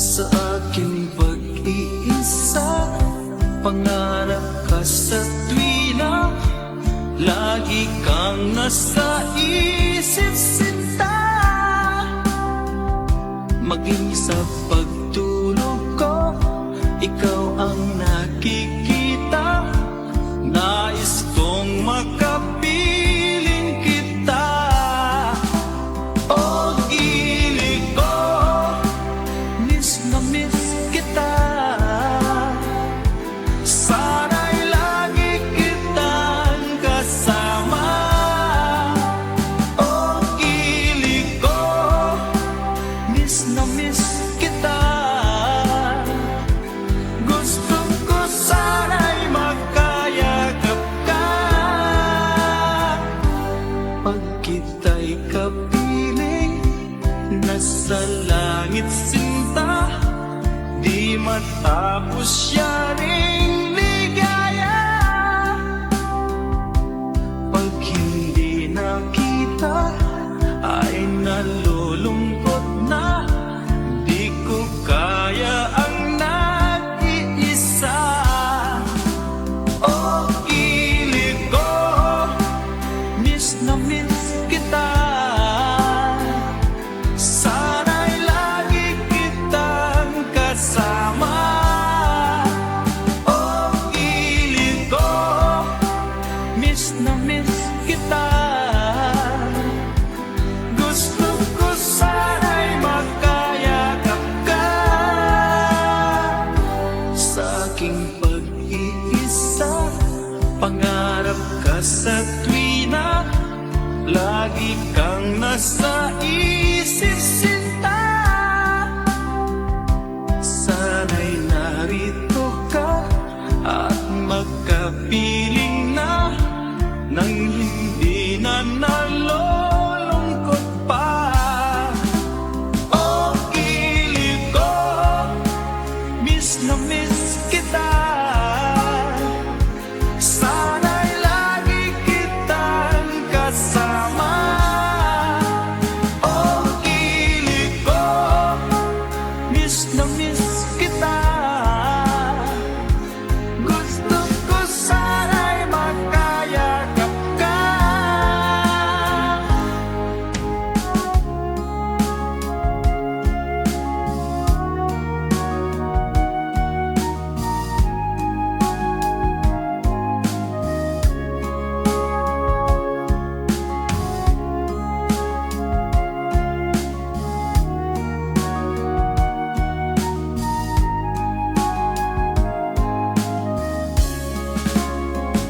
sa aking pag-iisa. Pangarap ka sa tuwina, lagi kang nasa isip sinta. Maging sa pagtulog ko, ikaw ang nakikita. Nais kong makapiling kita. O gili ko, miss na miss kita. Sana'y lagi kitang kasama. O gili ko, miss na miss kita. Gusto ko sana'y magkayakap ka. Pag kita'y kapiling, nasa langit sinta. Di matapos yaring ligaya. Pag hindi nakita, ay nalulungkot na. Di ko kaya ang nag-iisa. O gili ko, miss na miss kita. Sana'y lagi kitang kasama. O gili ko, miss na miss kita. Gusto ko sana'y magkayakap ka. Sa aking pag-iisa, pangarap ka sa tuwina, lagi kang nasa isip sinta. Sana'y narito ka at magkapiling na, nang hindi na nalulungkot pa. O gili ko, miss na miss kita. Sana'y lagi kitang kasama. O gili ko, miss na miss kita. Gusto ko sana'y magkayakap ka.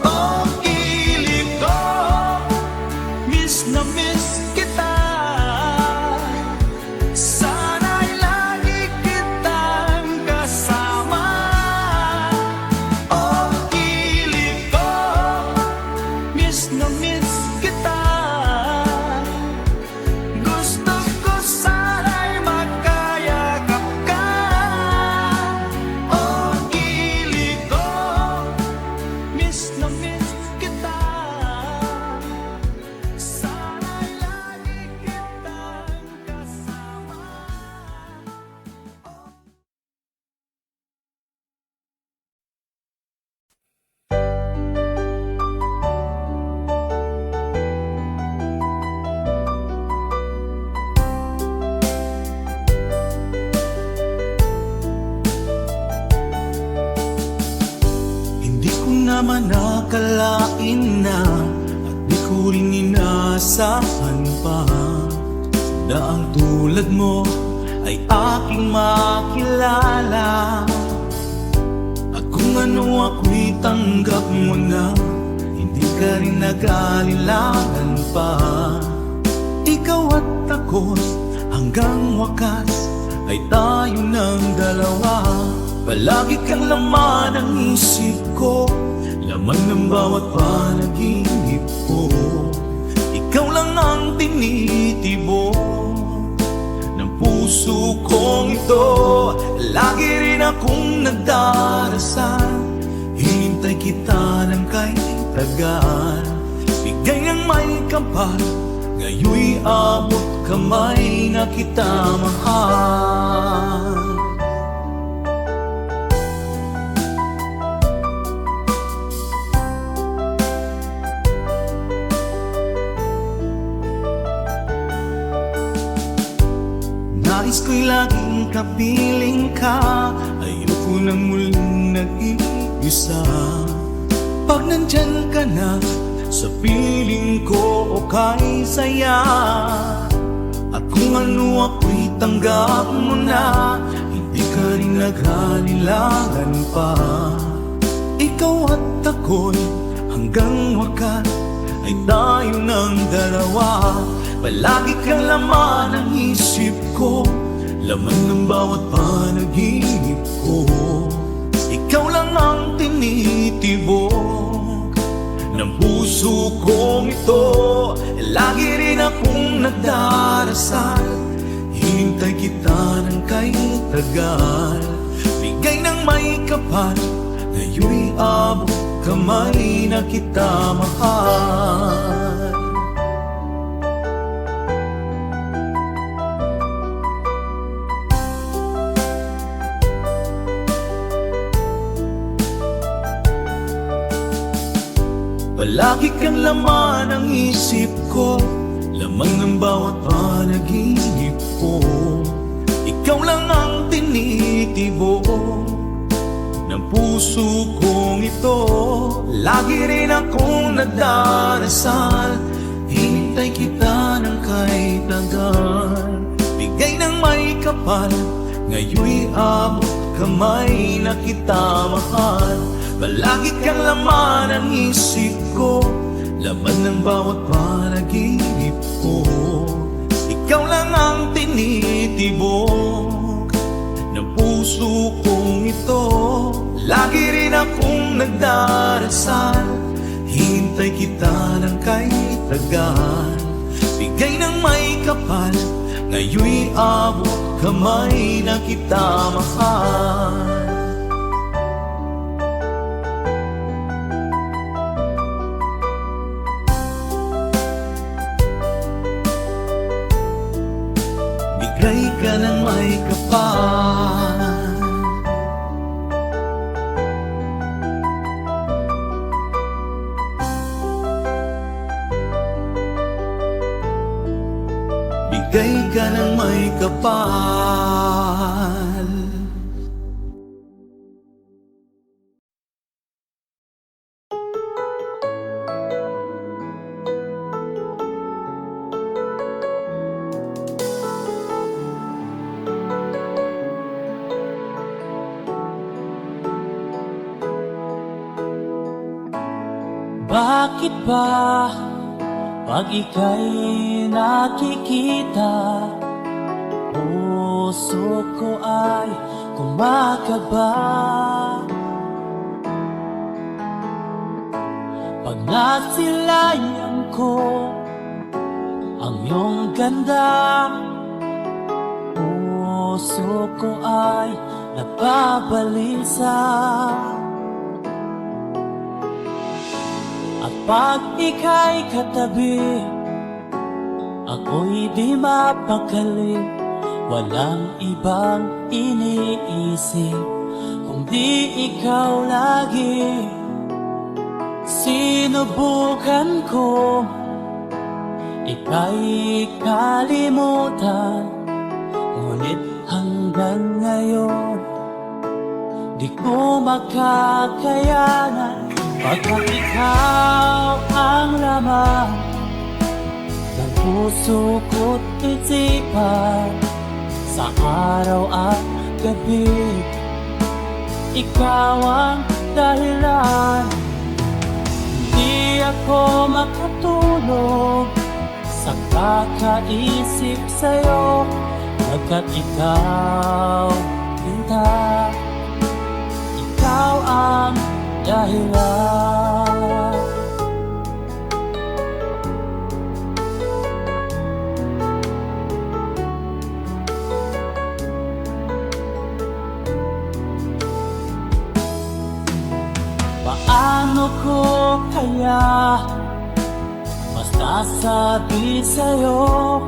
O gili ko, miss na miss kita. Sana'y lagi kitang kasama. O gili ko, miss na miss kita. Gusto ko sana'y magkayakap ka. O gili ko, miss na miss kita. Sana'y lagi kitang kasama. Hindi ko naman nakalain na, at di ko rin inaasahan pa, na ang tulad mo ay aking makilala. At kung ano ako'y tanggap mo na, hindi ka rin nag-alilangan pa. Ikaw at ako, hanggang wakas ay tayo ng dalawa. Palagi kang laman ng isip ko, laman ng bawat panaginip ko. Ikaw lang ang tinitibok ng puso kong ito. Lagi rin akong nagdarasal, hinintay kita ng kahit tagal. Bigay ng may kapal, ngayon'y abot kamay na kita mahal. Nais ko'y laging kapiling ka. Ayoko nang muling nag-iisa. Pag nandyan ka na sa piling ko, okay saya. At kung ano ako'y tanggap mo na, hindi ka rin naghalilangan pa. Ikaw at ako'y hanggang wakas ay tayo ng dalawa. Palagi kang laman ng isip ko, laman ng bawat panaginip ko. Ikaw lang ang tinitibok ng puso kong ito. Lagi rin akong nagdarasal, hinintay kita ng kay tagal. Bigay ng may kapal, ngayon'y abot kamay na kita mahal. Palagi kang laman ng isip ko, laman ng bawat panaginip ko. Ikaw lang ang tinitibok ng puso kong ito. Lagi rin akong nagdarasal, hinintay kita ng kay tagal. Bigay ng may kapal, ngayon'y abot kamay na kita mahal. Palagi kang laman ng isip ko, laman ng bawat panaginip ko. Ikaw lang ang tinitibok ng puso kong ito. Lagi rin akong nagdarasal, hintay kita ng kay tagal. Bigay ng may kapal, ngayon'y abot kamay na kita mahal. Bigay ka ng may kapal, bigay ka ng may kapal. Bakit ba pag ika'y nakikita, puso ko ay kumakaba? Pag nasilayan ko ang iyong ganda, puso ko ay nababalisa. At pag ika'y katabi, ako'y di mapakali. Walang ibang iniisip kundi ikaw lagi. Sinubukan ko ika'y kalimutan, ngunit hanggang ngayon di ko makakayanan. Pagkat ikaw ang laman ng puso ko't isipan, sa araw at gabi, ikaw ang dahilan. Hindi ako makatulog sa kakaisip sa'yo, pagkat ikaw, Linda, ikaw ang dahilan. Paano ko kaya masasabi sa'yo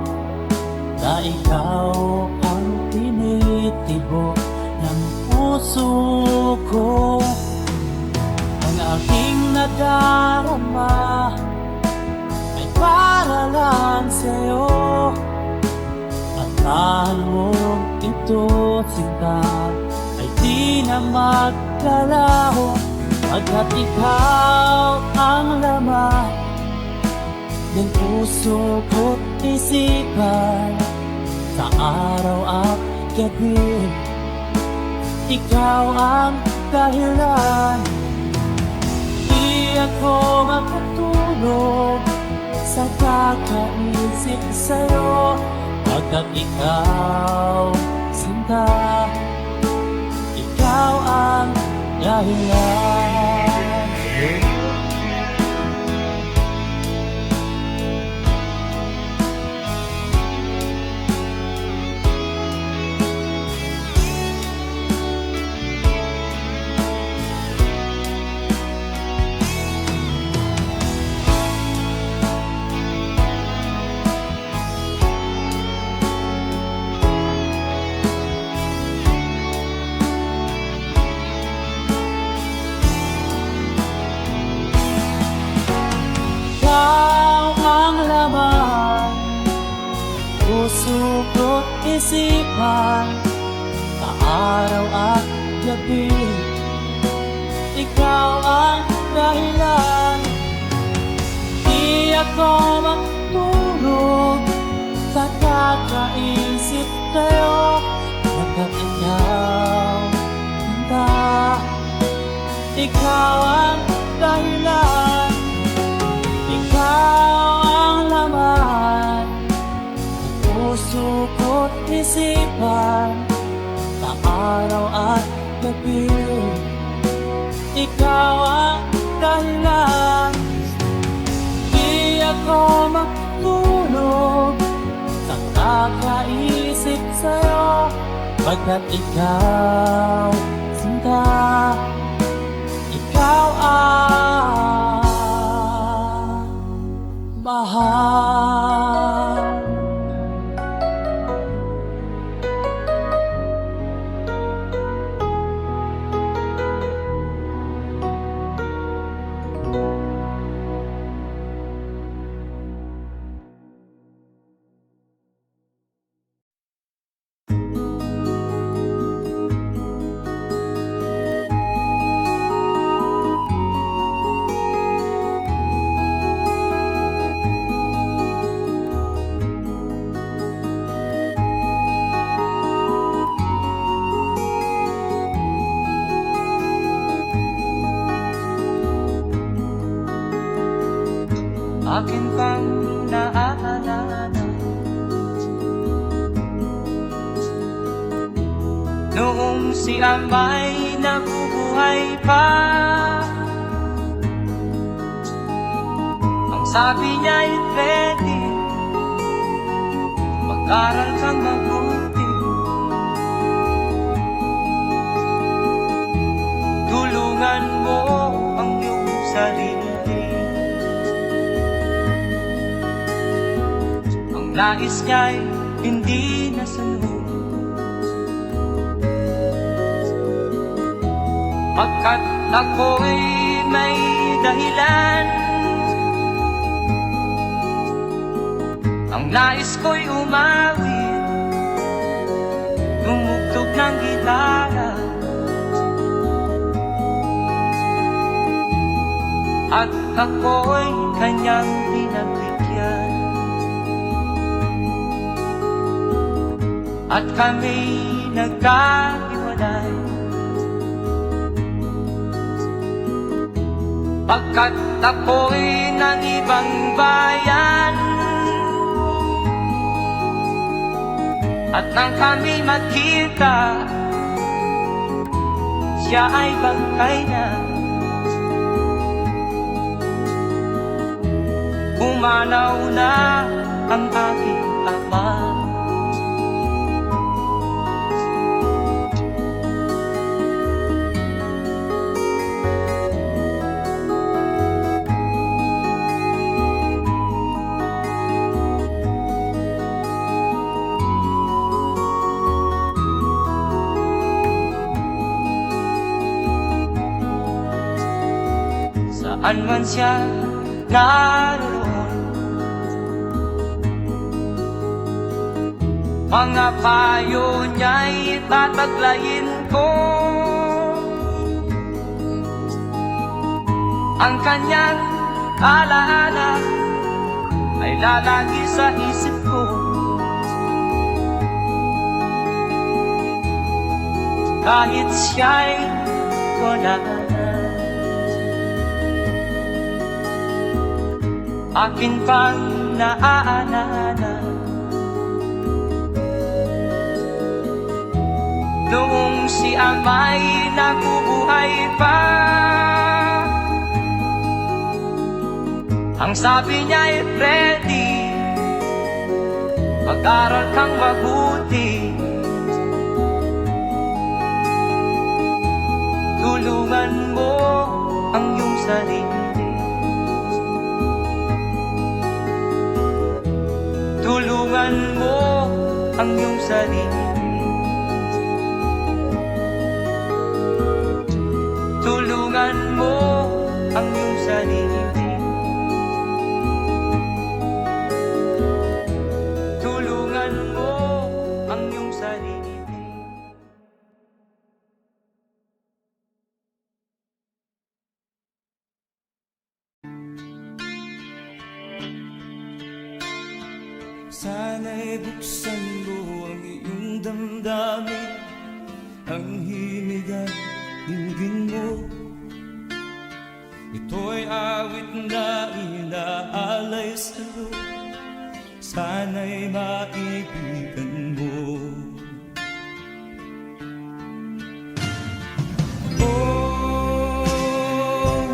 na ikaw ang tinitibok ng puso ko? Ang aking nadarama ay para lang sa'yo, at mahal mo sinta ay di na maglalaho, pagkat ikaw ang laman ng puso ko't isipan. Sa araw at gabi, ikaw ang dahilan. Di ako makatulog sa kakaisip sa'yo, pagkat ikaw, sinta, ikaw ang dahilan. Puso ko't isipan, sa araw at gabi, ikaw ang dahilan. Di ako matulog sa kakaisip sa'yo, pagkat ikaw, sinta, ikaw ang dahilan. Ikaw ang laman, puso ko't isipan, sa araw at gabi, ikaw ang dahilan. Di ako matulog sa kakaisip sa'yo, pagkat ikaw, sinta, ikaw ang mahal. Akin pang naaalala noong si Amay nabubuhay pa. Ang sabi niya'y pwede mag-aral kang mabuti, tulungan mo ang iyong sarili. Nais niya'y hindi nasunod, pagkat ako'y may dahilan. Ang nais ko'y umawit, tumugtog ng gitara, at ako'y kanyang pinagbigyan. At kami nagkahiwalay, pagkat ako'y ng ibang bayan. At nang kami magkita, siya ay bangkay na. Pumanaw na ang aking ama. Saan man siya naroon, Mga payo niya'y tataglayin ko. Ang kanyang alaala ay lalagi sa isip ko. Kahit siya'y wala na, akin pang naaalala noong si ama'y nabubuhay pa. Ang sabi niya'y Freddy, mag-aral kang mabuti, tulungan mo ang iyong sarili, tulungan mo ang iyong sarili, tulungan mo ang iyong sarili, tulungan mo ang iyong sarili. Sana'y buksan mo ang iyong damdamin, ang himig at dinggin mo. Ito'y awit na inaalay sa'yo, sana'y maibigan mo. Oh,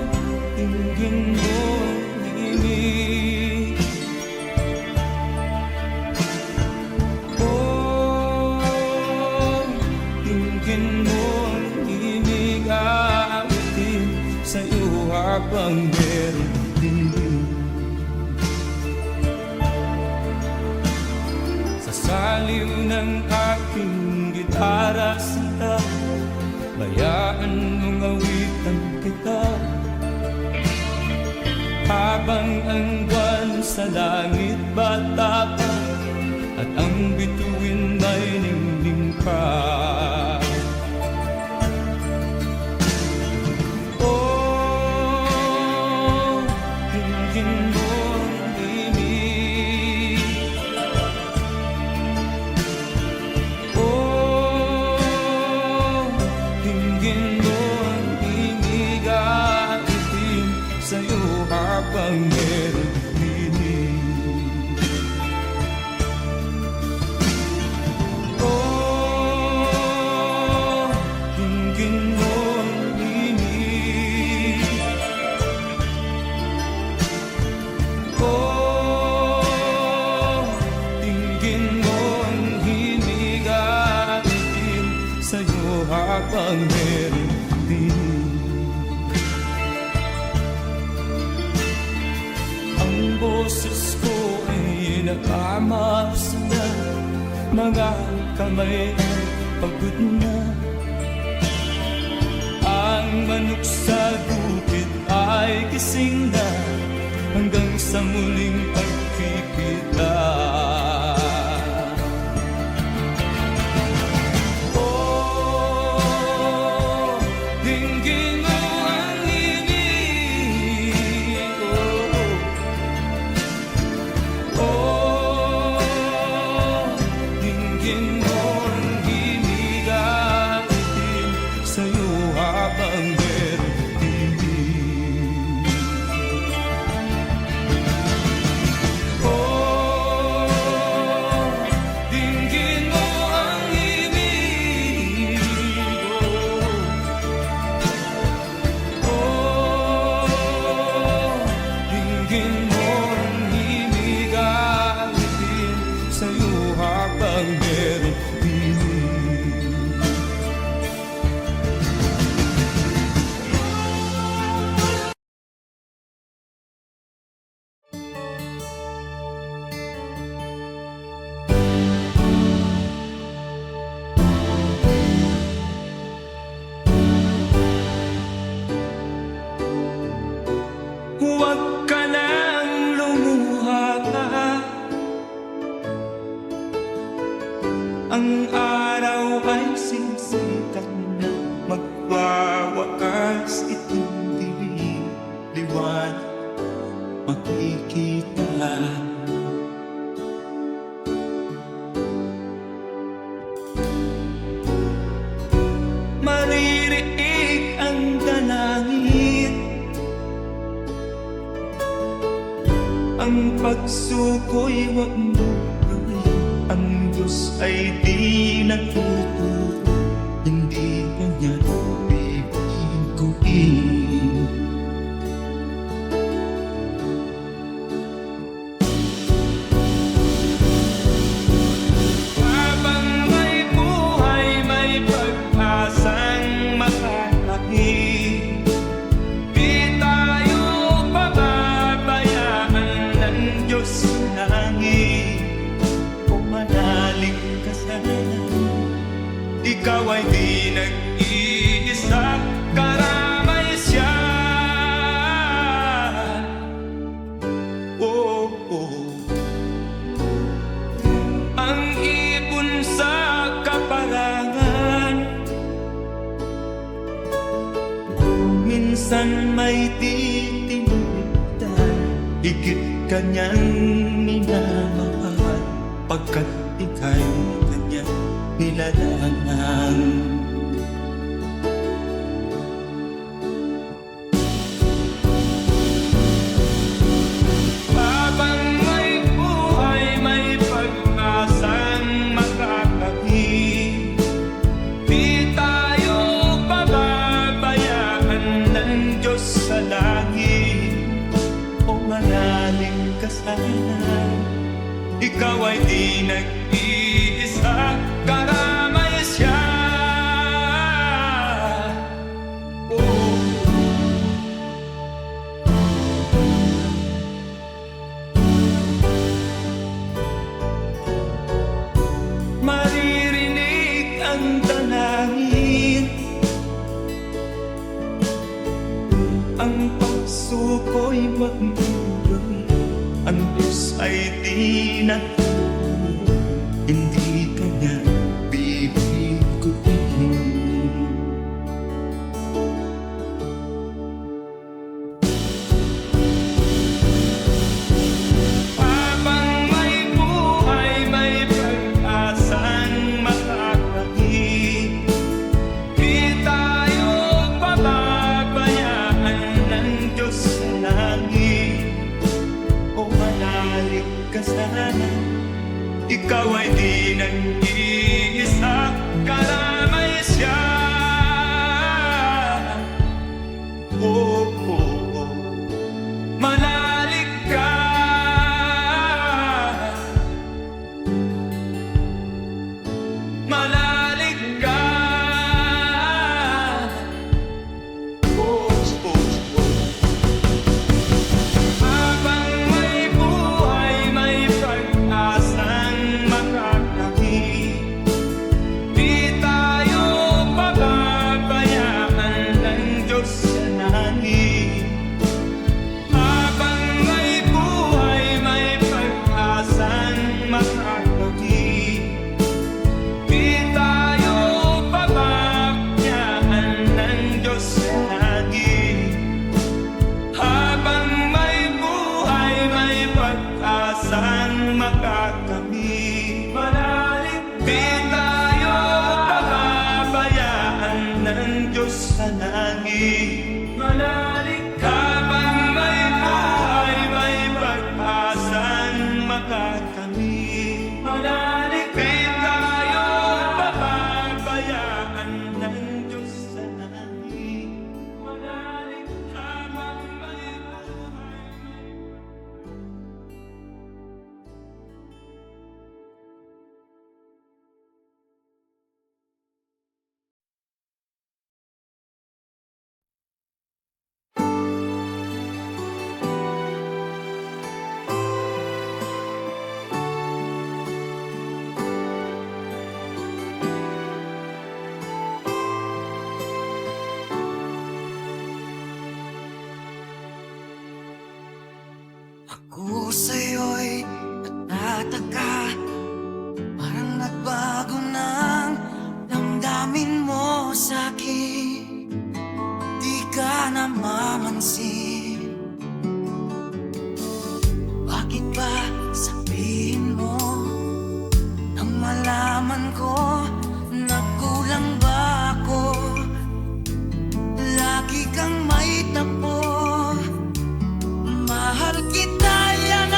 dinggin mo ang himig. Oh, dinggin mo ang himig, aawitin sa'yo habang meron din. Sa saliw ng aking gitara sita, bayaan mong awitan kita, habang ang buwan sa langit bata pa, at ang bituin ay ningning pa. Oh, dinggin mo ang himig. Oh, dinggin mo ang himig, aawitin sa'yo habang meron dinig. Oh, dinggin mo ang himig. Oh, dinggin mo ang himig, aawitin sa'yo habang meron dinig. Ang boses ko ay nakamas na, mga kamay ay pagod na. Ang manok sa bukid ay gising na, hanggang sa muling pagkikita. Oh, dinggin mo ang himig. Oh, dinggin mo ang himig, aawitin sa'yo habang meron dinig. Ang pagsuko'y wag mo gawin. Ang Diyos ay di nagtuturo, hindi kanya bibiguin. Habang may buhay, may pag-asang makalaki. Di tayo pababayaan ng Diyos sa langit. Kung manalig ka sana, ikaw ay di nag-iisa, karamay siya. Oh, oh. Ang ibon sa kaparangan, minsan may titinitan, higit kanyang minamahal, pagkat ika'y kanyang nilalangan. Habang may buhay, may pag-asang makakakit. Di tayo pababayaan ng Diyos sa langit. O manalig ka sana, ikaw ay di nag-iisa, karamay siya. Oh. Maririnig ang dalangin, ang pagsuko'y wag mong gawin. Ang Diyos ay di nagtuturo, hindi kanya bibiguin. Habang may buhay, may pag-asang makakakit. Di tayo pababayaan ng Diyos sa langit. O manalig ka sana, ikaw ay di nag-iisa, karamay siya. Oh, oh, oh. Manalig ka, manalig ka. Oh, oh, oh. Habang may buhay, may pag-asang makakakit. Di tayo pababayaan ng Diyos sa langit. Habang may buhay, may pag-asang makakakit. Di tayo pababayaan ng Diyos sa langit. Habang may buhay, may pag-asang makakamit. Manalig, di tayo pababayaan ng Diyos sa langit. Manalig, habang may buhay, may pag-asang makakamit. Manalig, di tayo pababayaan ng Diyos sa langit. Manalig, habang may buhay, Ako sa'yo'y natataka, parang nagbago ng damdamin mo sa'kin. Di ka namamansin, bakit ba sabihin mo nang malaman ko na kulang ba ako? Lagi kang may tapo, mahal kita yan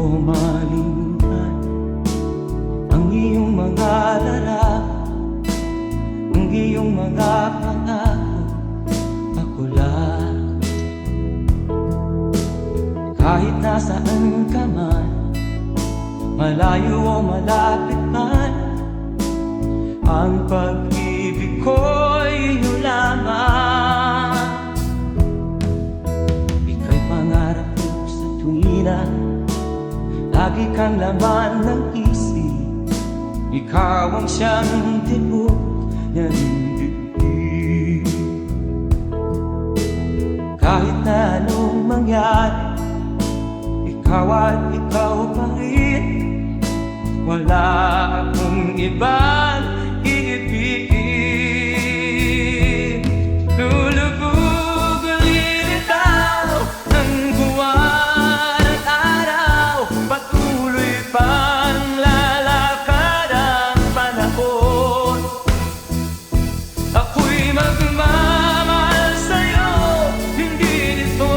ko malimutan ang iyong mga larap, ang iyong mga pangako, ako lang. Kahit nasaan ka man, malayo o malapit man, ang pag-ibig ko'y iyo lamang. Ika'y pangarap ko sa tuwina, lagi kang laman ng isip. Ikaw ang siyang tibok ng dibdib. Kahit na anong mangyari, ikaw at ikaw pa rin. Wala akong ibang iibigin. Lulubog ang lilitaw ng buwan at araw, patuloy pang lalakad ang panahon. Ako'y magmamahal sa'yo, hindi nito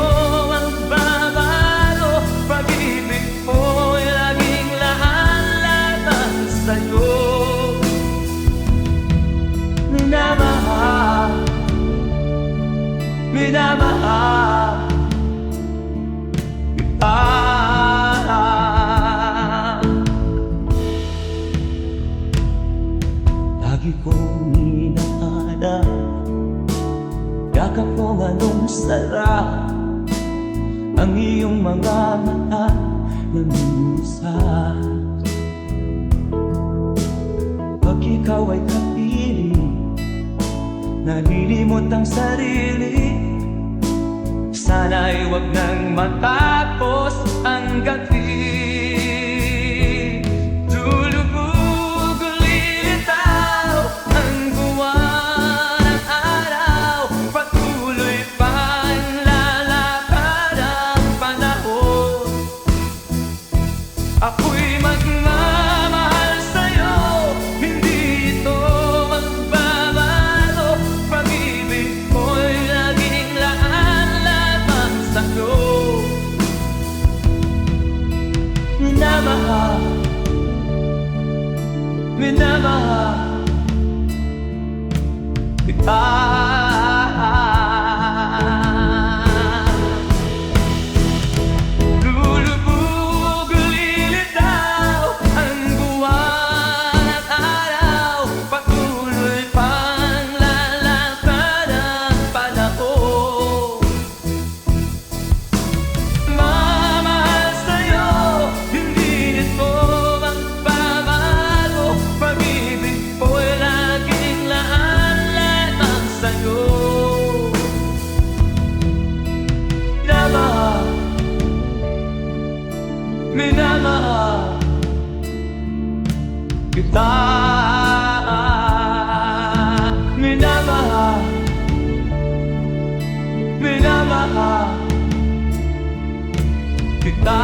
magbabago. Pag-ibig ko'y laging laan-laban sa'yo. Minamahal, minamahal kita. Lagi kong inahanap, yakap kong anong sarap, ang iyong mga mata na minsan. Pag ikaw ay kapiling, nalilimot ang sarili. Sana'y wag nang matapos ang gabi. Lulubog o lilitaw ang buwan at araw, patuloy pang lalakad ang panahon. Ako'y magmamahal sa'yo, hindi ito magbabago. Pag-ibig ko'y laging laan-laban sa'yo. Minamahal, minamahal kita. Lulubog o lilitaw ang buwan at araw, patuloy pang lalakad ang panahon. Mamahal sa'yo, hindi ito magbabago. Pag-ibig ko'y laging laan-laban sa'yo. Minamahal, minamahal kita. Minamahal, minamahal kita.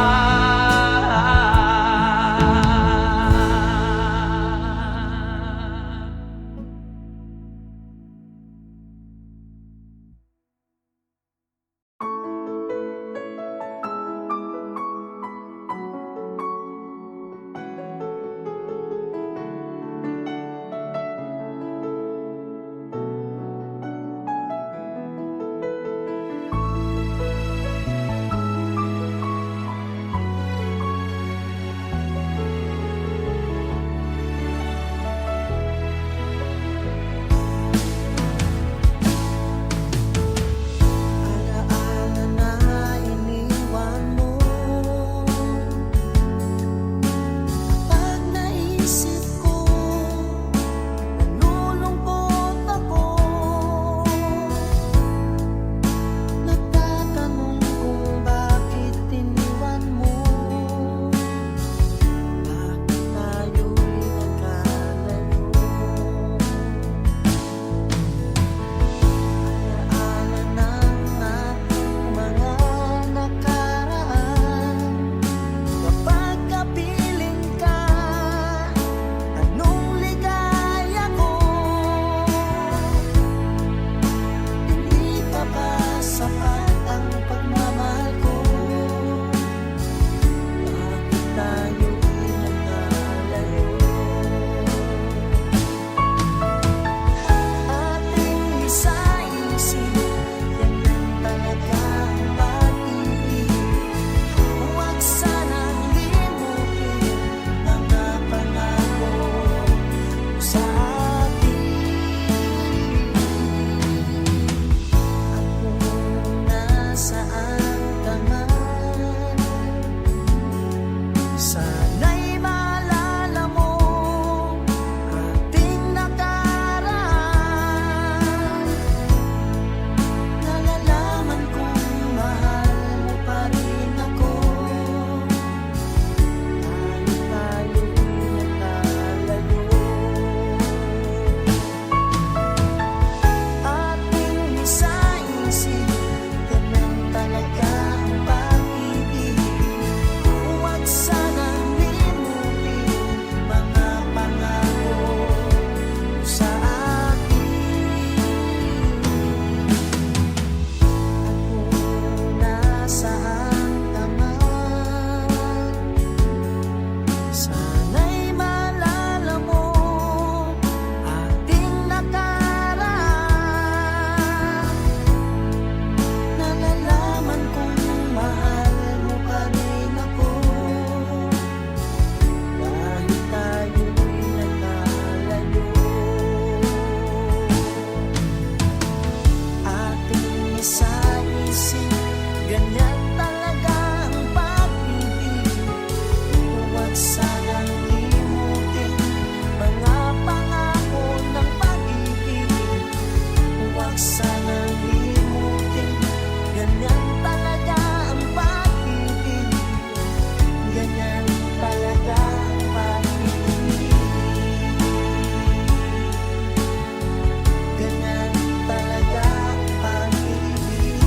sa isip, ganyan talaga ang pag-ibig. Huwag sanang limutin mga pangako ng pag-ibig. Huwag sanang limutin, ganyan talaga ang pag-ibig. Ganyan talaga ang pag-ibig. Ganyan talaga ang pag-ibig.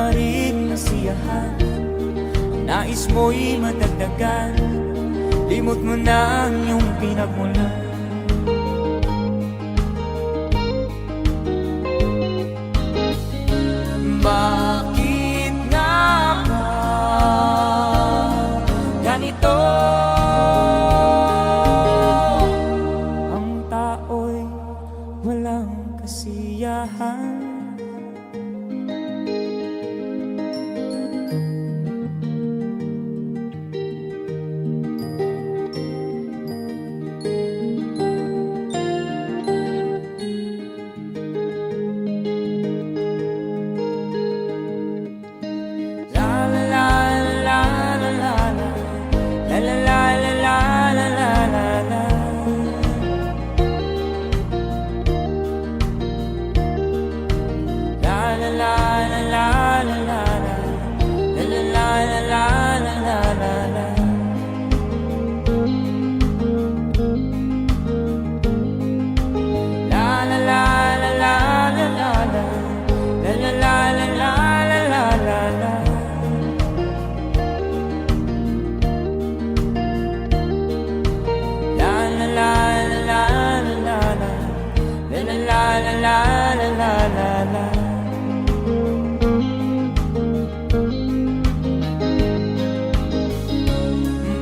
maaaring nasiyahan, nais mo'y madagdagan, limot mo na ang iyong pinagmulan. Bakit nga ba ganito? Ang tao'y walang kasiyahan.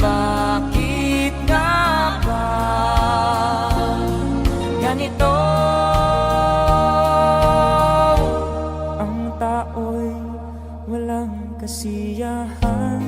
Bakit nga ba ganito? Ang tao'y walang kasiyahan.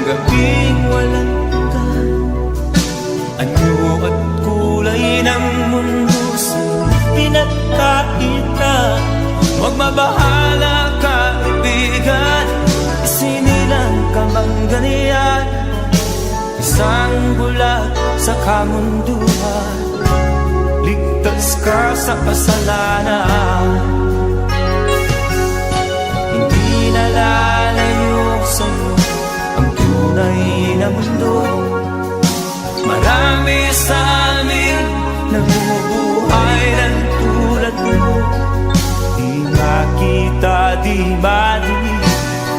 Gabing walang ka, anyo at kulay ng mundo sa pinagkakita. Huwag mabahala kaibigan, isinilang ka mang ganyan, isang bulag sa kamunduhan, ligtas ka sa kasalanan. Hindi nalalayo sa'yo ang tunay na mundo. Marami sa amin namumuhay ng tulad mo. Di makita, di madinig,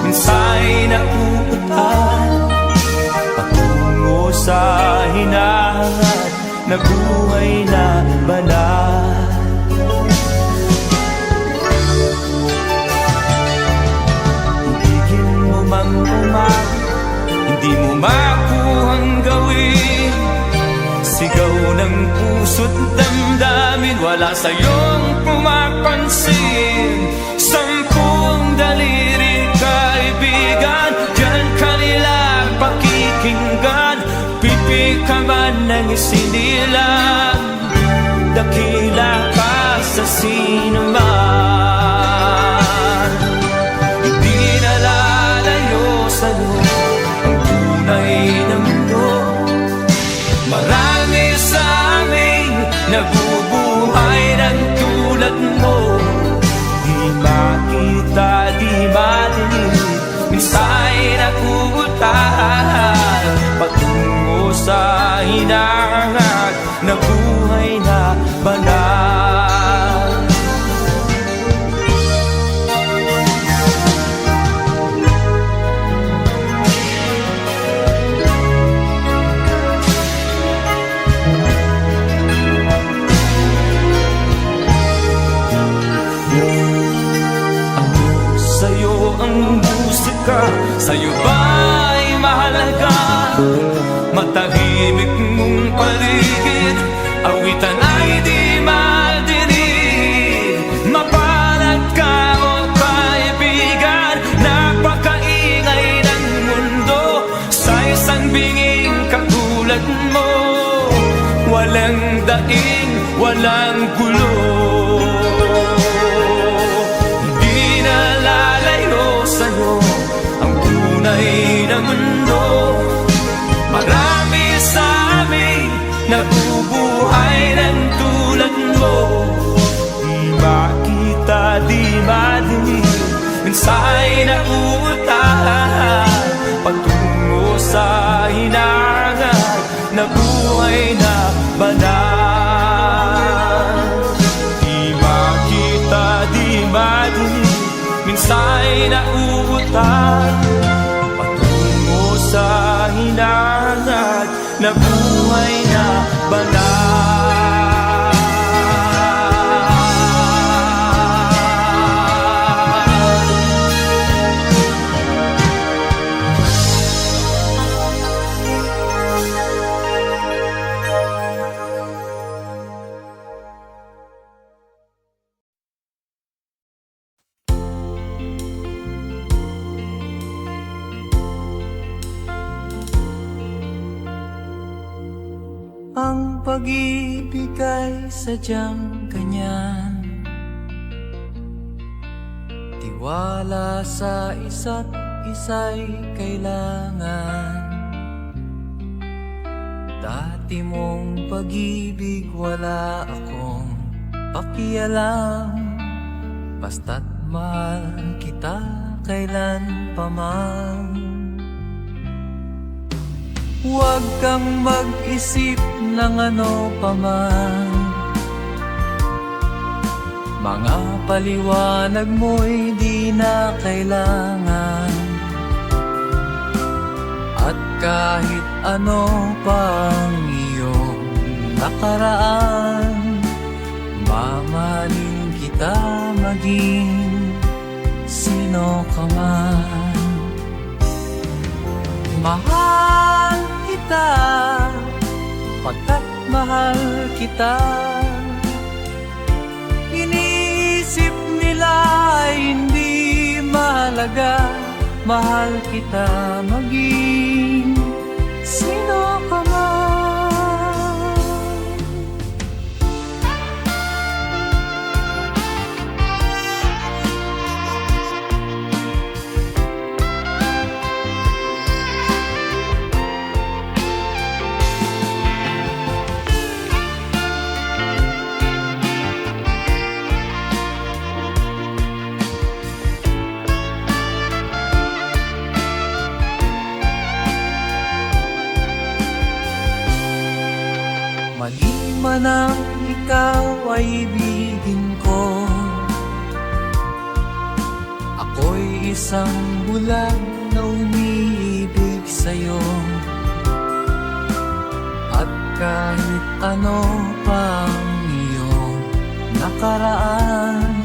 minsa'y napupuntahan patungo sa hinahangat na buhay na banal. Ibigin mo mang umagi, hindi mo makuhang gawin. Sigaw ng puso't damdamin, wala sa'yong pumapansin. Sampung daliri kaibigan, diyan kanila pakikinggan. Pipi ka man ng isinilang, dakila ka sa sinuman. Hindi nalalayo sa'yo ang tunay na mundo. Marami sa amin nabubuhay ng tulad mo. Di makita, di madinig, minsa'y nakuutahan patungo sa hinahangat na buhay na banal. Sa'yo ang musika, sa'yo ba'y mahalaga? Matahimik mong paligid, awitan ay di madinig. Mapalad ka o kaibigan, napakaingay ng mundo. Sa isang binging katulad mo, walang daing, walang gulo. Hindi na lalayo sa'yo ang tunay na mundo. Marami sa amin nabubuhay ng tulad mo. Di makita, di madinig, minsa'y nauutahan patungo sa hinangan na buhay na banal. Di makita, di madinig, minsa'y nauutahan patungo sa hinangan na buhay na banal. Ang pag-ibig ay sadyang ganyan, tiwala sa isa't isa'y kailangan. Dati mong pag-ibig wala akong pakialam, basta't mahal kita kailan pa man. Huwag kang mag-isip ng ano pa man, mga paliwanag mo'y di na kailangan. At kahit ano pang iyong nakaraan, mamahalin kita maging sino ka man. Mahal kita, pagkat mahal kita. Iniisip nila ay hindi mahalaga, mahal kita maging sino ka man. Mali man ang ikaw ay ibigin ko, ako'y isang bulag na umiibig sa'yo. At kahit ano pang iyong nakaraan,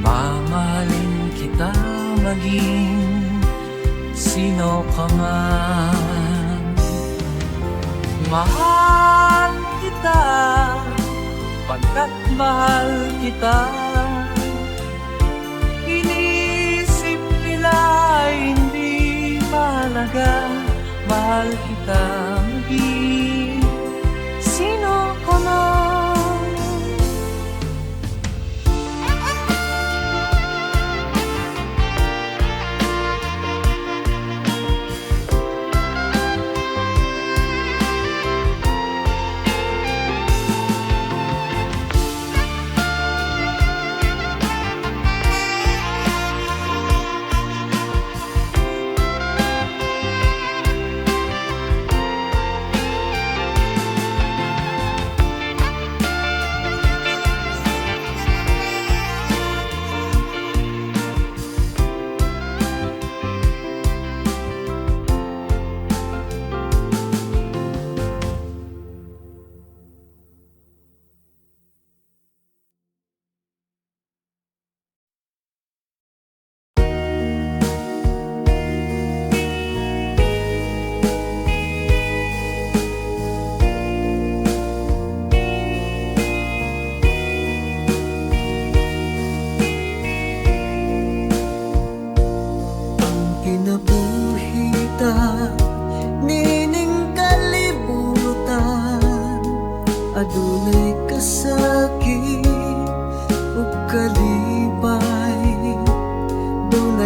mamahalin kita maging sino ka man. Mahal kita, pagkat mahal kita. Iniisip nila ay hindi mahalaga, mahal kita maging sino ka man.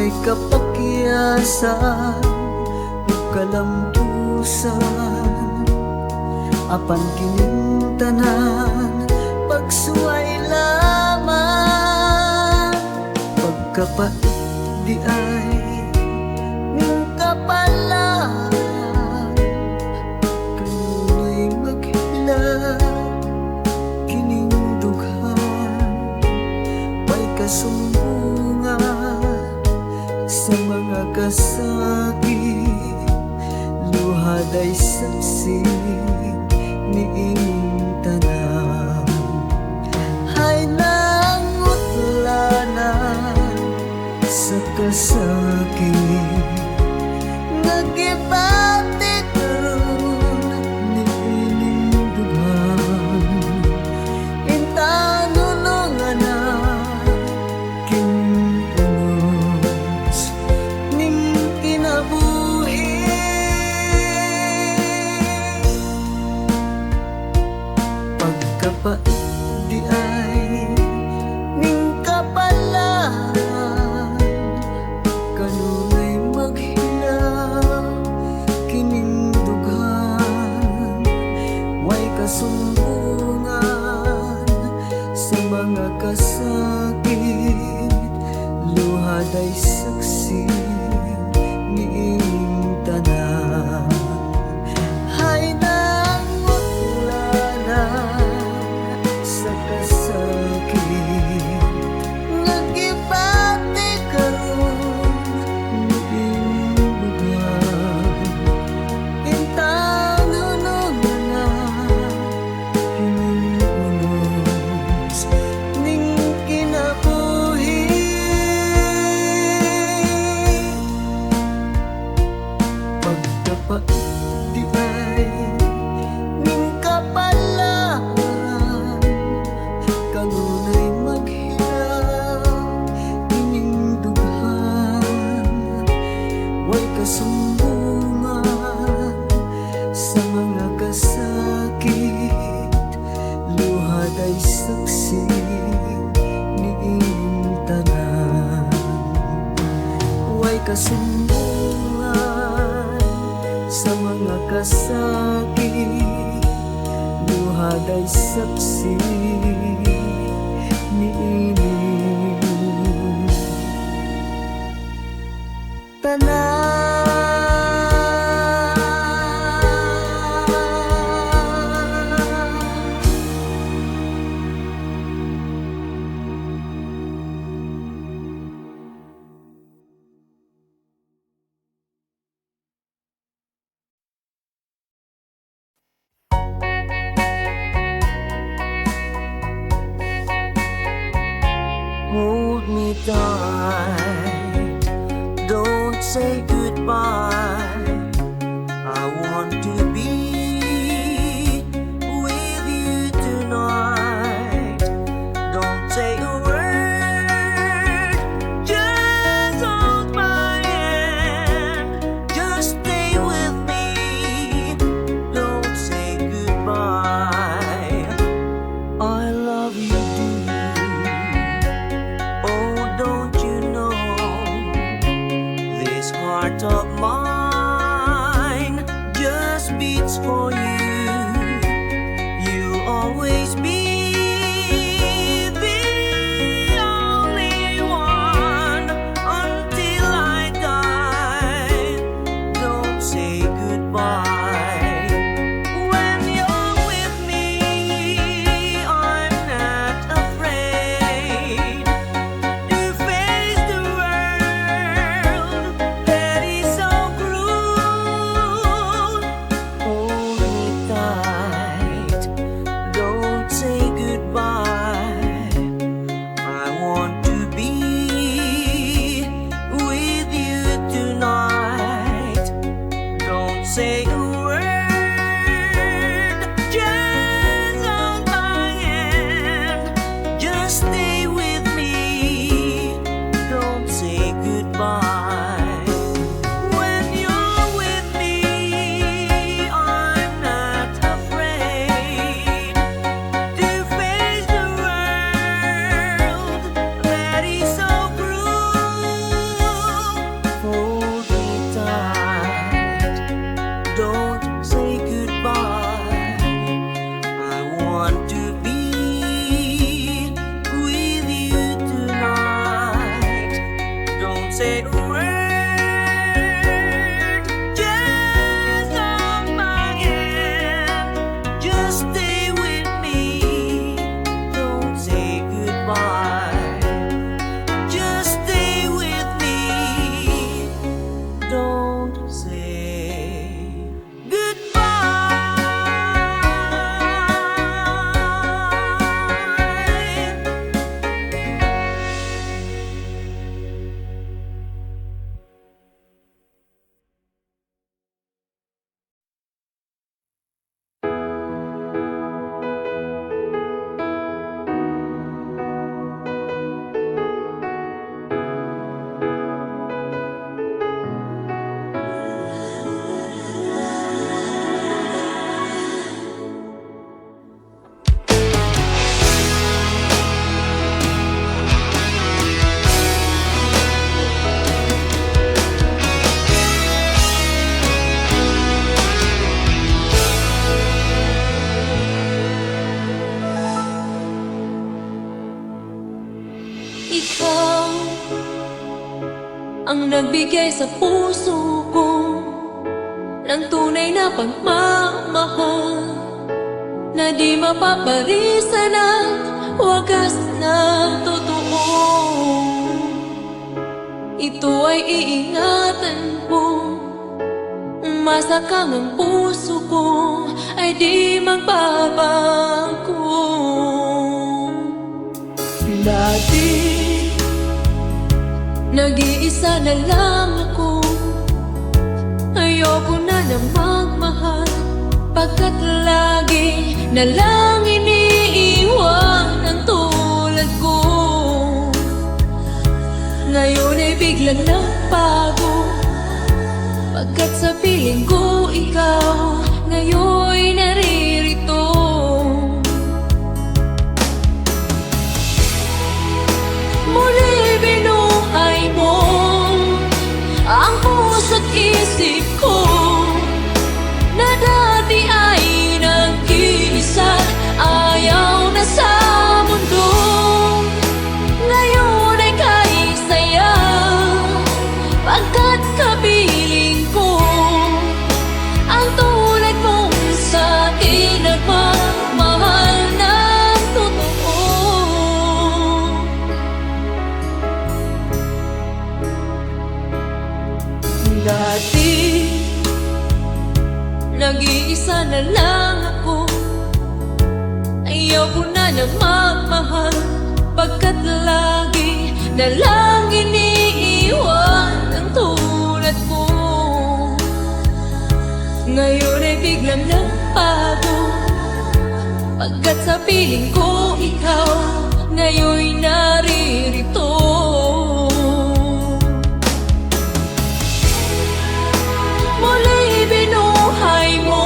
may kapakyasan ug kalampusan, apan kining tanan pagsuway lamang. Pagkapait di ay ning kapalan, kanunay maghila kining dughan. May kasumbungan sa mga kasakit, luhad ay saksi niing tanan. Hay nangutlanan sa kasakit, nagibati karon niining dughan. Intanunungan na kinunos ning kinabuhi. Pagkapait di ay ning kapalan, kanunay maghinaw kining dughan. Way kasumbungan sa mga kasakit, luhad ay saksi niing tanan. Hay nangutlanan sa kasakit, nagibati karon niing dughan. Intanunungan na kining unos ning kinabuhi. Pagkapait di ay ning kapalan, kanunay maghinaw ining dughan. Way kasumbungan sa mga kasakit, luhad ay saksi niing tanan. Way kasumbungan sa mga kasakit, luhad ay saksi niining tanan. Hold me tight, don't say goodbye. I want to be with you tonight. Don't say a word, just hold my hand. Just stay with me, don't say goodbye. I love you, oh, don't you know, this heart of mine just beats for you. You'll always be the only one until I die. Don't say goodbye. When you're with me, I'm not afraid to face the world that is so cruel. Hold me tight, don't say nagbigay sa puso ko ng tunay na pagmamahal na di mapaparisan at wagas na totoo. Ito ay iingatan ko, masakang ang puso ko ay di magbabago. Dati, nag-iisa na lang ako. Ayoko na na magmahal, pagkat lagi na lang iniiwan ang tulad ko. Ngayon ay biglang nagbago, pagkat sa piling ko ikaw ngayon'y naririto. Muli binuhay mo ang puso't isip ko na dati ay nag-iisa, ayaw na sa mundo. Ngayon ay kahit saya, pagkat kapiling ko ang tulad mong sa'kin nagmamahal ng totoo. Dati, nag-iisa na lang ako. Ayaw ko na na magmahal, pagkat lagi na lang iniiwan ang tulad ko. Ngayon ay biglang nagbago, pagkat sa piling ko ikaw ngayon'y naririto. Muli binuhay mo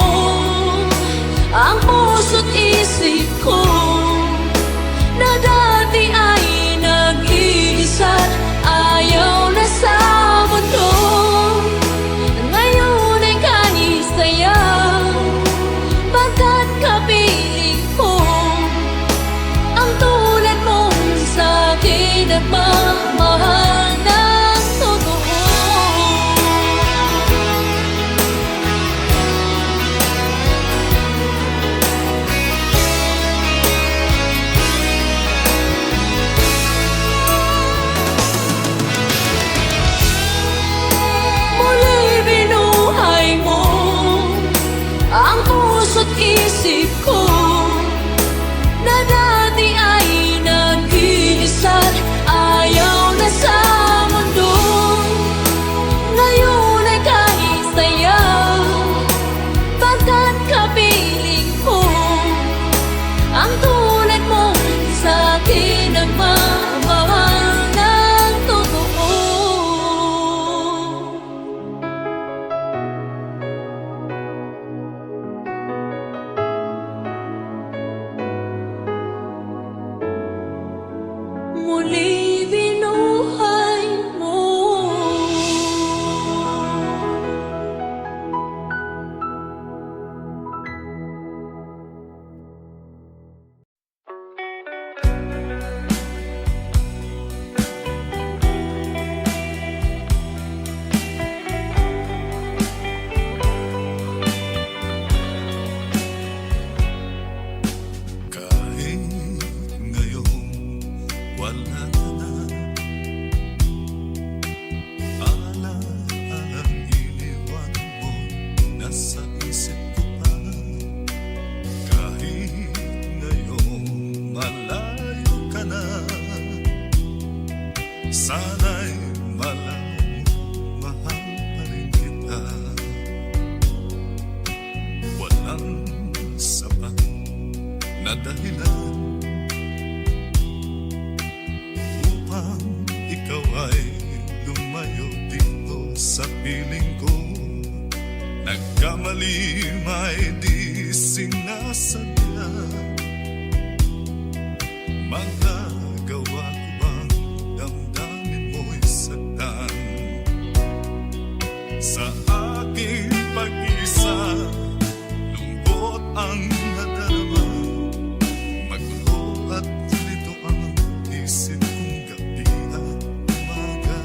ang puso't isip ko na dati ay nag-iisa, ayaw na sa mundo. Ngayon ay kahit saya, pagkat kapiling ko ang tulad mong sa'kin nagmamahal ng totoo. Muli binuhay mo ang puso't isip ko na dati ay nag-iisa, ayaw na sa mundo. Ngayon ay kahit saya, pagkat kapiling ko ang tulad mong sa'kin nagmamahal ng totoo. Muli binuhay mo. Kahit ngayon wala ka na, alalang iniwan mo nasa isip ko pa. Kahit ngayon malayo ka na, sana'y malayo, mahal pa rin kita. Walang sapat na dahilan upang ikaw ay lumayo dito sa piling ko. Nagkamali may di sinasadya, magagawa ko bang damdamin mo'y saktan sa aking pag-isa? Lungkot ang nadarama, magulo at lito ang isip kong gabi at umaga.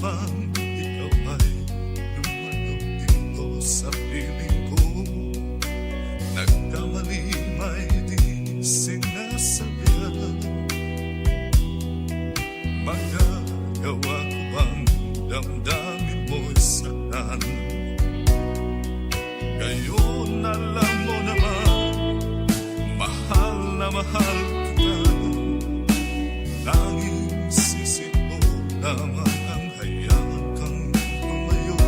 bang ikaw ay lumalaw dito sa piling ko? Nagkamali may di sinasabihan. Magagawa ko bang damdamin mo'y saktan? Ngayon alam mo naman, mahal na mahal kita. Tanging sisi mo lamang ang hayaan kang lumayo.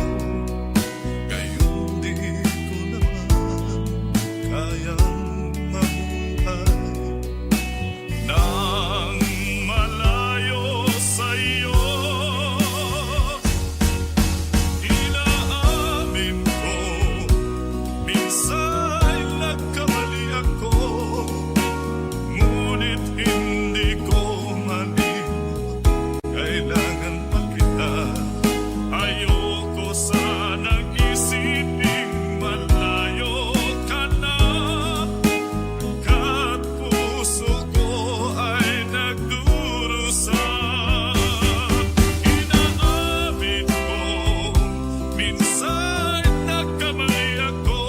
Ngayon di ko naman kayang mabuhay nang malayo sa'yo. Inaamin ko, minsan nagkamali ako, ngunit hindi ko malimot. Kailangan pa kita. Ayoko sanang isiping malayo ka na, kat puso ko ay nagdurusa. Inaamin ko, minsan nagkamali ako,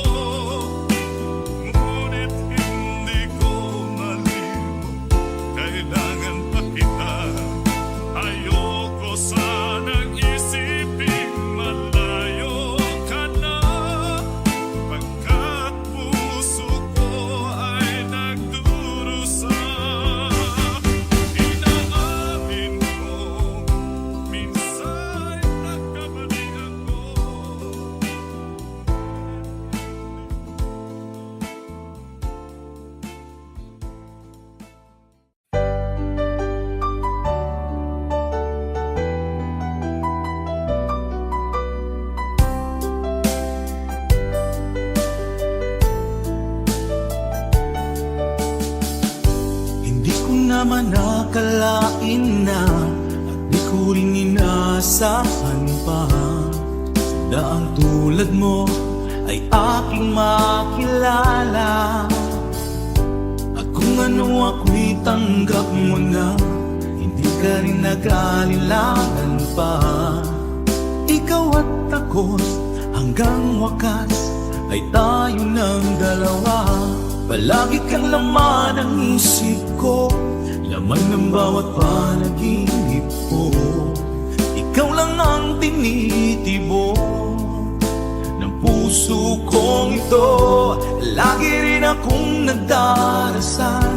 ngunit hindi ko malimot. Kailangan pa kita. Ayoko sanang isiping malayo ka na, pagkat puso ko ay nagdurusa. Inaamin ko, minsan nagkamali ako. Hindi ko naman nakalain na, at di ko rin inaasahan pa, na ang tulad mo ay aking makilala. At kung ano ako'y tanggap mo na, hindi ka rin nag-alinlangan pa. Ikaw at ako hanggang wakas ay tayo ng dalawa. Palagi kang laman ng isip ko, laman ng bawat panaginip ko. Ikaw lang ang tinitibo ng puso kong ito. Lagi rin akong nagdarasal,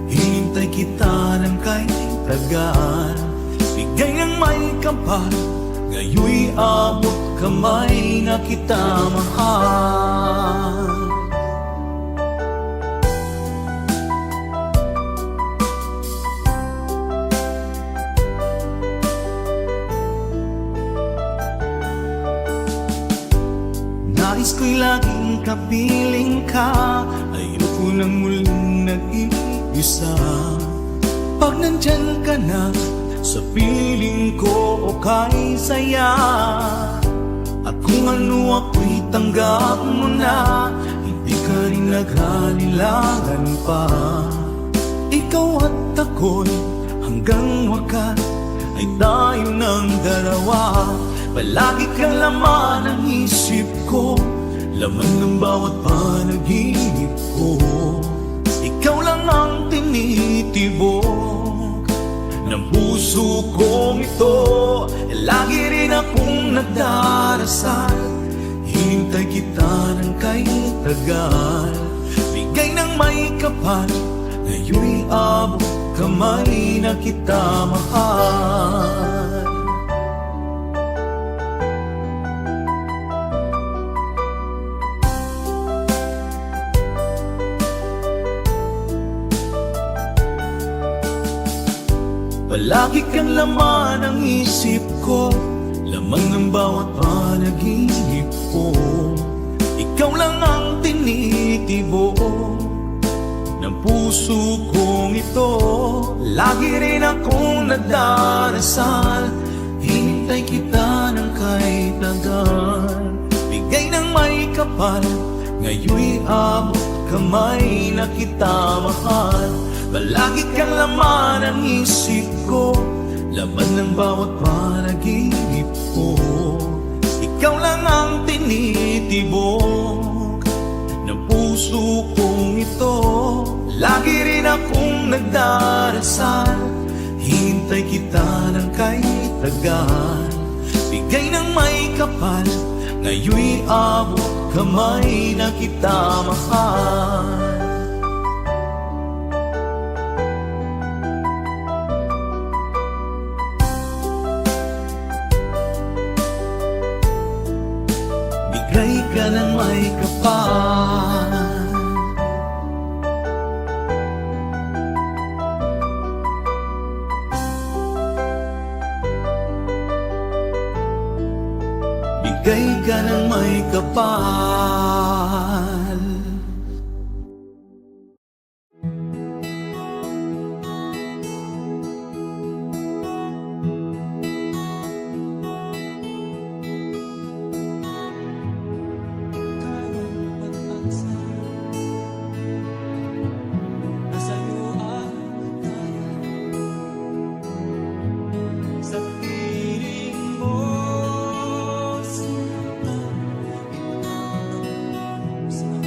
hinintay kita ng kahit tagal. Bigay ng may kapal, ngayoy abot kamay na kita mahal. Nais ko'y laging kapiling ka, ayoko nang muling nag-iisa. Pag nandyan ka na, sa piling ko okay saya. At kung ano ako'y tanggap mo na, hindi ka rin nag-alinlangan pa. Ikaw at ako'y hanggang wakas ay tayo ng dalawa. Palagi kang laman ng isip ko, laman ng bawat panaginip ko. Ikaw lang ang tinitibok ng puso kong ito. Lagi rin akong nagdarasal, hinintay kita ng kahit tagal. Bigay ng may kapal, ngayoy abot kamay na kita mahal. Palagi kang laman ng isip ko, laman ng bawat panaginip ko. Ikaw lang ang tinitibo ng puso kong ito. Lagi rin akong nagdarasal, hinintay kita ng kahit tagal. Bigay ng may kapal, ngayoy abot kamay na kita mahal. Palagi kang laman ng isip ko, laman ng bawat panaginip akong nagdarasal, hintay kita ng kay tagal. Bigay ng may kapal, ngayon'y abot kamay na kita mahal. Bigay ka ng may kapal, bigay ka ng may kapal. Sa piling mo, sinta, ikaw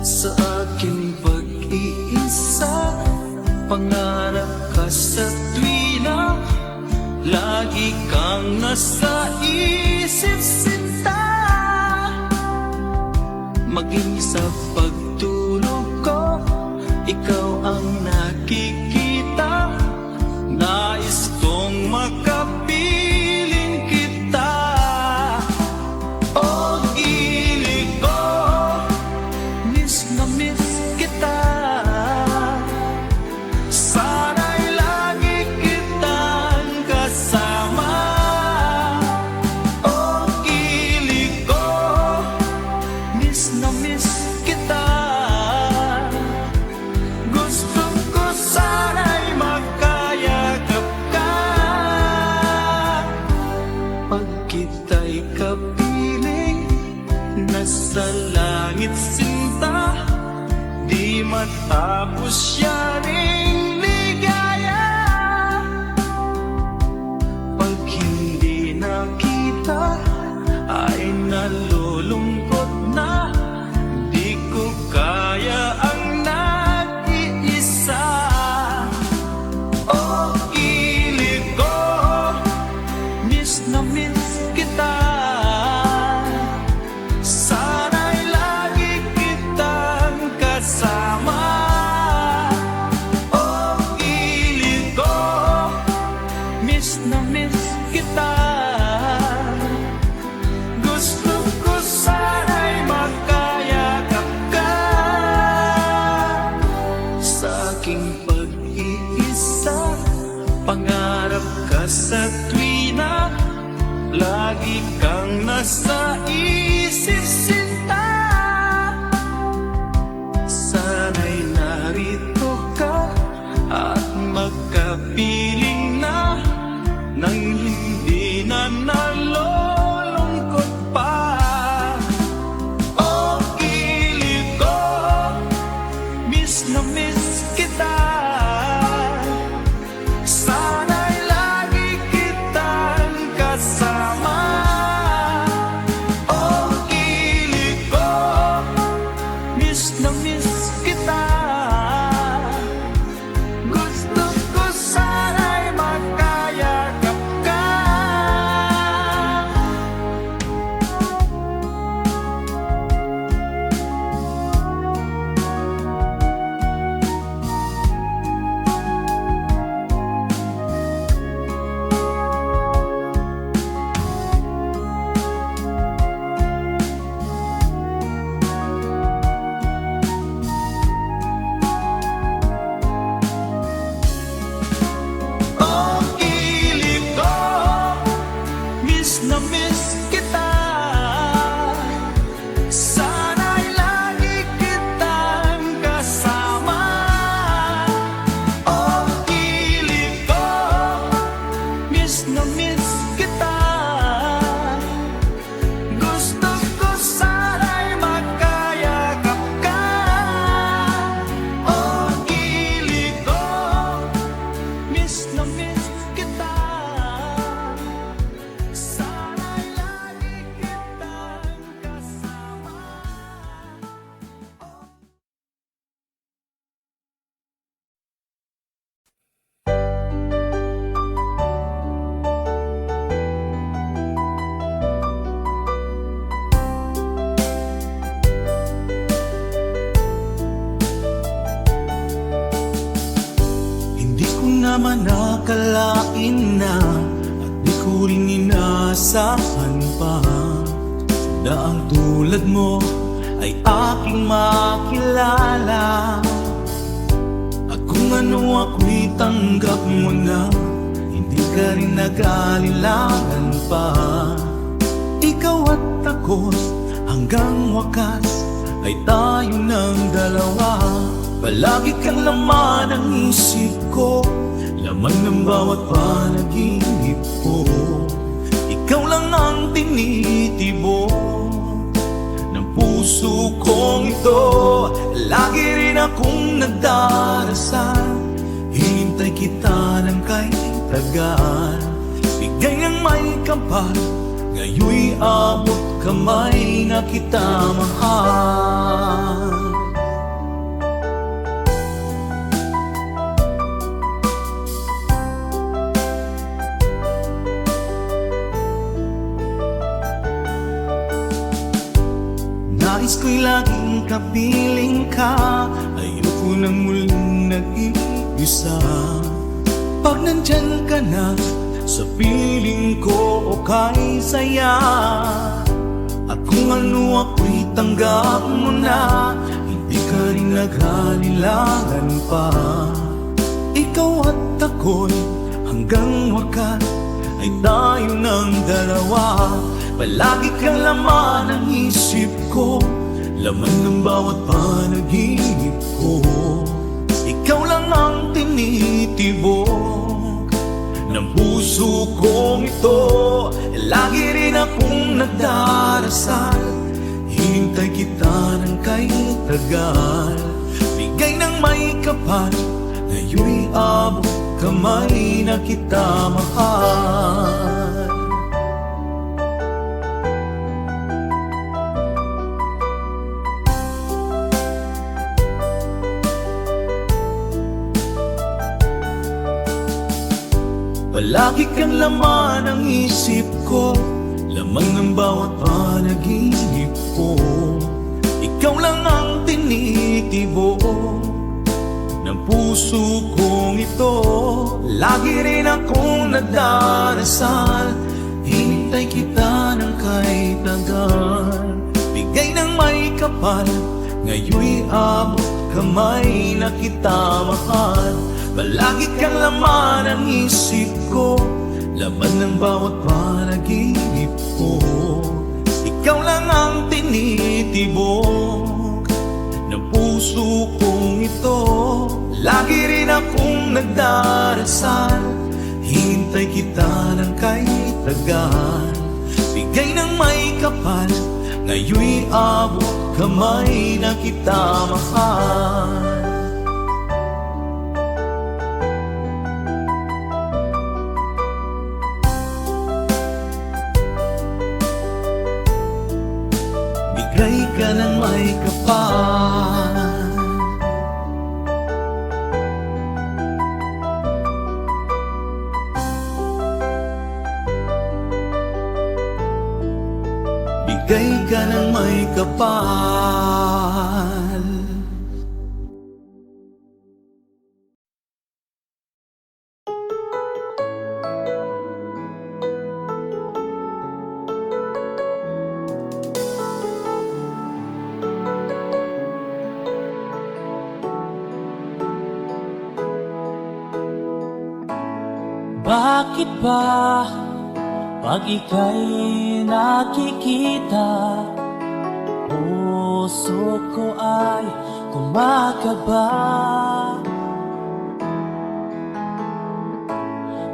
sa aking pag-iisa. Pangarap ka sa tuwina, lagi kang nasa isip sinta. Maging sa pagtulog ko, ikaw ang nakikita. Nais kong makapiling kita. O gilig ko, miss na miss kita. Sana'y lagi kitang kasama. O gilig ko, miss na miss kita. Gusto ko sana'y magkayakap ka. Pag kita'y kapiling, nasa langit sinta. Di matapos yaring ligaya. Pag hindi nakita, ay nalulungkot na. Di ko kaya ang nag-iisa. O gilig ko, miss na miss kita. Sana'y lagi kitang kasama. O gilig ko, miss na miss kita. Gusto ko sana'y magkayakap ka. Sa aking pag-iisa, pangarap ka sa tuwina, lagi kang nasa isip sinta. Sana'y narito ka at magkapiling na, nang hindi na nalulungkot pa. O gilig ko, miss na miss kita. Sana'y lagi kitang kasama. O gilig ko, miss na miss kita. Gusto ko sana'y magkayakap ka. O gilig ko, miss na miss kita. Sana'y lagi kitang kasama. O gilig ko, miss na miss kita. Gusto ko sana'y magkayakap ka. O gilig ko, miss na miss kita. Sana'y lagi kitang kasama. Hindi ko naman nakalain na, at di ko rin inaasahan pa, na ang tulad mo ay aking makilala. At kung ano ako'y tanggap mo na, hindi ka rin nag-aalilangan pa. Ikaw at ako hanggang wakas ay tayo ng dalawa. Palagi kang laman ng isip ko, laman ng bawat panaginip ko. Ikaw lang ang tinitibo ng puso kong ito. Lagi rin akong nagdarasal, hinintay kita ng kay tagal. Bigay ng may kapal, ngayon'y abot kamay na kita mahal. kapiling ka, ayoko nang muling nag-iisa. Pag nandyan ka na, sa piling ko okay saya. At kung ano ako'y tanggap mo na, hindi ka rin naghalilangan pa. Ikaw at ako'y hanggang wakas ay tayo ng dalawa. Palagi kang laman ng isip ko, laman ng bawat panaginip ko. Ikaw lang ang tinitibok ng puso kong ito. Lagi rin akong nagdarasal, hintay kita ng kay tagal. Bigay ng may kapal, ngayon'y abot kamay na kita mahal. Palagi kang laman ng isip ko, lamang ng bawat panaginip ko. Ikaw lang ang tinitibok ng puso kong ito. Lagi rin akong nagdarasal, hinintay kita ng kay tagal. Bigay ng may kapal, ngayon'y abot kamay na kita mahal. Palagi kang laman ng isip ko, laman ng bawat panaginip ko. Ikaw lang ang tinitibok ng puso kong ito. Lagi rin akong nagdarasal, hintay kita ng kay tagal. Bigay ng may kapal, ngayon'y abot kamay na kita mahal. Bigay ka ng may kapal, bigay ka ng may kapal. Bakit ba pag ika'y nakikita, puso ko ay kumakaba?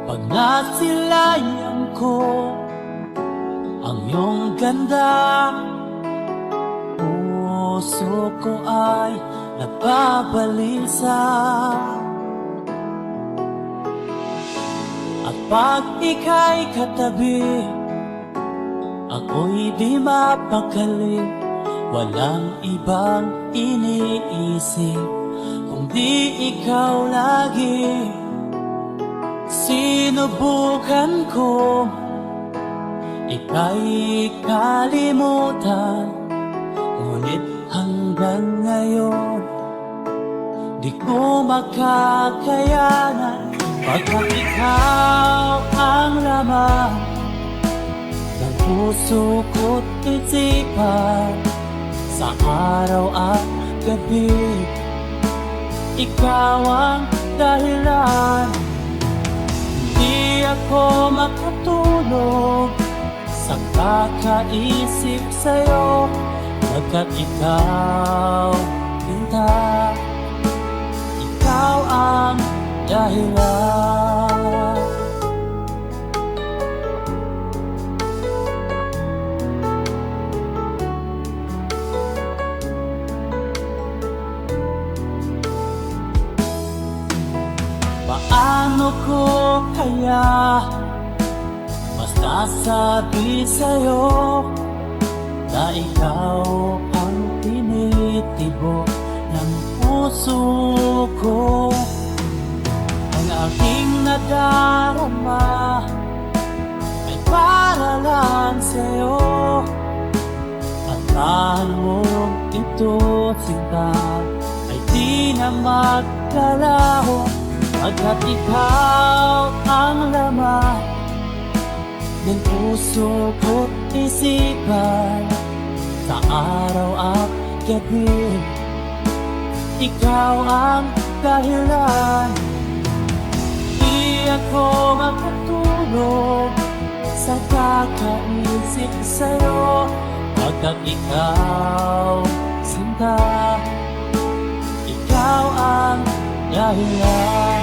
Pag nasilayan ko ang iyong ganda, puso ko ay nababalisa. At pag ika'y katabi, ako'y di mapakali. Walang ibang iniisip kundi ikaw lagi. Sinubukan ko ika'y kalimutan, ngunit hanggang ngayon di ko makakayanan. Pagkat ikaw ang laman ng puso ko't isipan, sa araw at gabi, ikaw ang dahilan. Hindi ako makatulog sa kakaisip sa'yo, pagkat ikaw, pinta, ikaw ang dahilan. Paano ko kaya masasabi sa'yo na ikaw ang tinitibok ng puso ko? Ang aking nadarama ay para lang sa'yo, at Asahan mo ito, sinta, ay di na magkalaho, pagkat ikaw ang laman ng puso ko't isipan. Sa araw at gabi, ikaw ang dahilan. Di ako makatulog sa kakaisip sa'yo, pagkat ikaw, sinta, ikaw ang dahilan.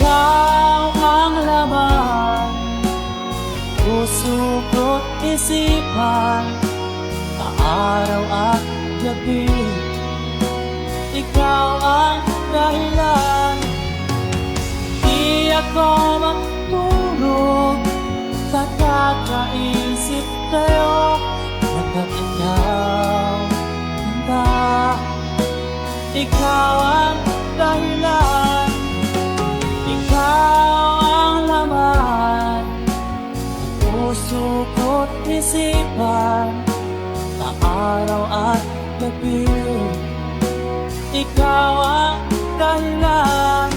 Ikaw ang laman, puso ko't isipan. Sa araw at gabi, ikaw ang dahilan. Di ako matulog sa kakaisip sa'yo, pagkat ikaw, sinta, ikaw ang dahilan. Ikaw ang laman ng puso ko't isipan. Sa araw at gabi, ikaw ang dahilan.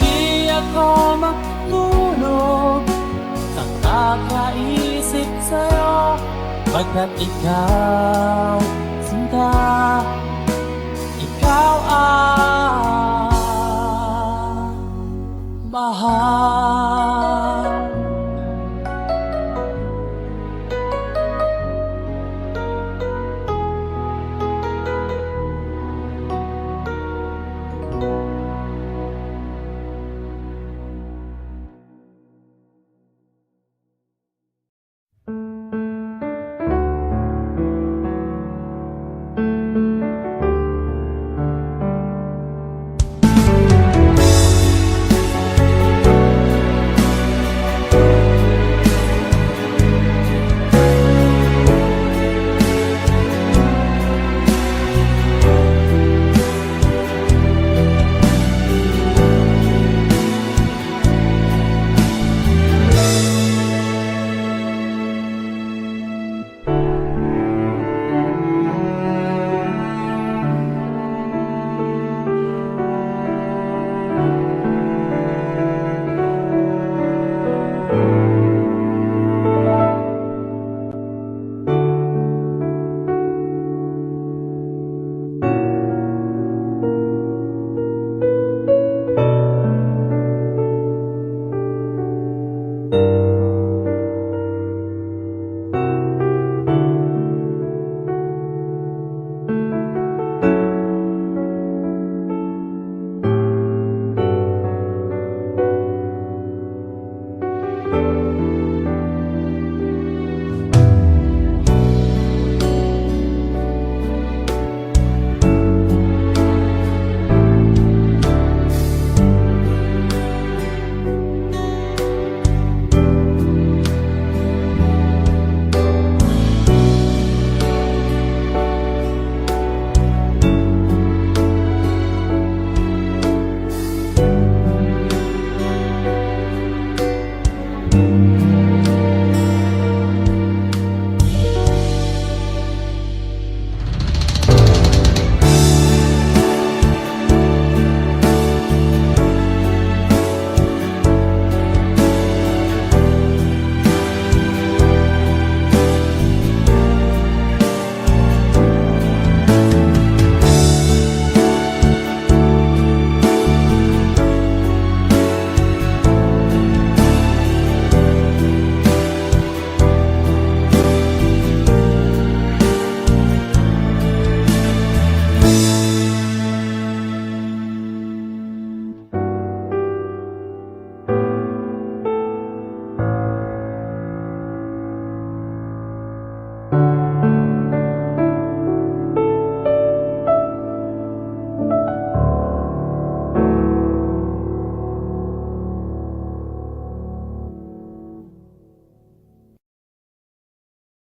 Di ako matulog sa kakaisip sa'yo, pagkat ikaw,